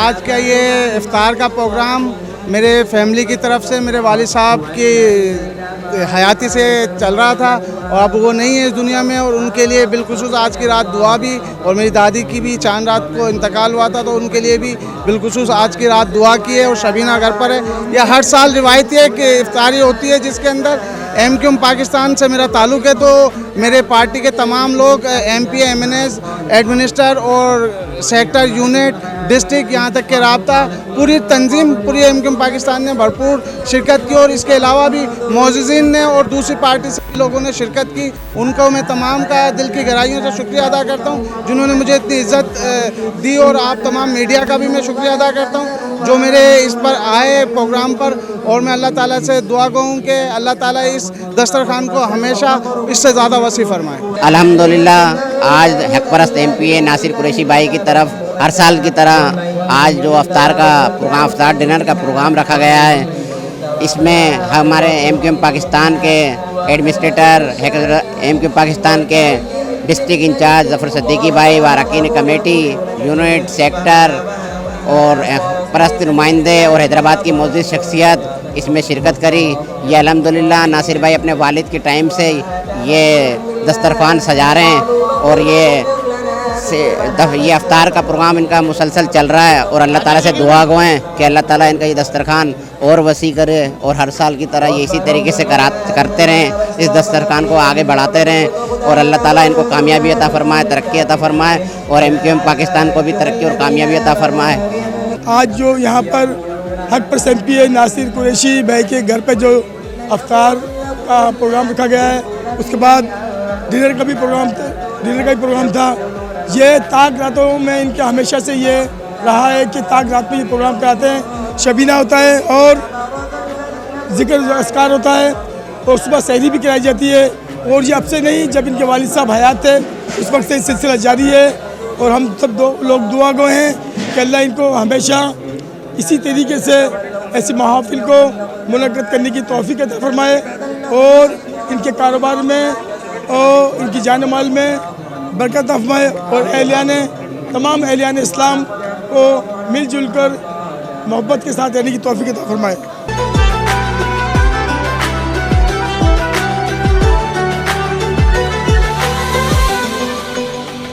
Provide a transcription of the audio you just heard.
आज का ये इफ्तार का प्रोग्राम मेरे फैमिली की तरफ से मेरे वालिद साहब की हयाती से चल रहा था और अब वो नहीं है इस दुनिया में, और उनके लिए बिलखुसूस आज की रात दुआ भी, और मेरी दादी की भी चांद रात को इंतकाल हुआ था तो उनके लिए भी बिलखुसूस आज की रात दुआ की है। और शबीना घर पर है। यह हर साल रिवायती है कि इफ्तारी होती है जिसके अंदर MQM पाकिस्तान से मेरा ताल्लुक़ है, तो मेरे पार्टी के तमाम लोग MP MNS एडमिनिस्टर और सेक्टर यूनिट डिस्ट्रिक्ट यहाँ तक के राब्ता पूरी तंजीम पूरी MQM पाकिस्तान ने भरपूर शिरकत की, और इसके अलावा भी मोअज़्ज़िज़ीन ने और दूसरी पार्टी से लोगों ने शिरकत की। उनको मैं तमाम का दिल की गहराइयों से शुक्रिया अदा करता हूँ जिन्होंने मुझे इतनी इज़्ज़त दी, और आप तमाम मीडिया का भी मैं शुक्रिया अदा करता हूँ जो मेरे इस पर आए प्रोग्राम पर। और मैं अल्लाह ताला से दुआ कहूँ कि अल्लाह ताला इस दस्तरखान को हमेशा इससे ज़्यादा वसी फरमाए। अल्हम्दुलिल्लाह आज हक़परस्त MPA नासिर कुरैशी भाई की तरफ हर साल की तरह आज जो अफ्तार डिनर का प्रोग्राम रखा गया है, इसमें हमारे MQM पाकिस्तान के एडमिनिस्ट्रेटर MQM पाकिस्तान के डिस्ट्रिक्ट इंचार्ज ज़फ़र सिद्दीकी भाई व अरकान कमेटी यूनिट सेक्टर और परस्त नुमाइंदे और हैदराबाद की मौजूद शख्सियत इसमें शिरकत करी। ये अल्हम्दुलिल्लाह नासिर भाई अपने वालिद के टाइम से ये दस्तरखान सजा रहे हैं और ये अफ्तार का प्रोग्राम इनका मुसलसल चल रहा है, और अल्लाह ताला से दुआ गो हैं कि अल्लाह ताला इनका ये दस्तरखान और वसी करे और हर साल की तरह ये इसी तरीके से करते रहें, इस दस्तरखान को आगे बढ़ाते रहें और अल्लाह ताला इनको कामयाबी अता फरमाए, तरक्की अता फरमाए और MQM पाकिस्तान को भी तरक्की और कामयाबी अता फरमाए। आज जो यहाँ पर हक़परस्त MPA नासिर कुरैशी भाई के घर पे जो अफ्तार का प्रोग्राम रखा गया है, उसके बाद डिनर का भी प्रोग्राम था। ये ताक रातों में इनका हमेशा से ये रहा है कि ताक रात में ये प्रोग्राम कराते हैं। शबीना होता है और ज़िक्र अस्कार होता है और सुबह सहरी भी कराई जाती है, और ये अब से नहीं, जब इनके वालिद साहब हयात थे उस वक्त से सिलसिला जारी है। और हम सब लोग दुआ गो हैं कि अल्लाह इनको हमेशा इसी तरीके से ऐसी महफिल को मुनक़्क़द करने की तौफ़ीक़ अता फरमाए और इनके कारोबार में और इनकी जान माल में बरकत फरमाए और तमाम अहलियान इस्लाम को मिलजुल कर मोहब्बत के साथ रहने की तौफ़ीक़ अता फरमाए।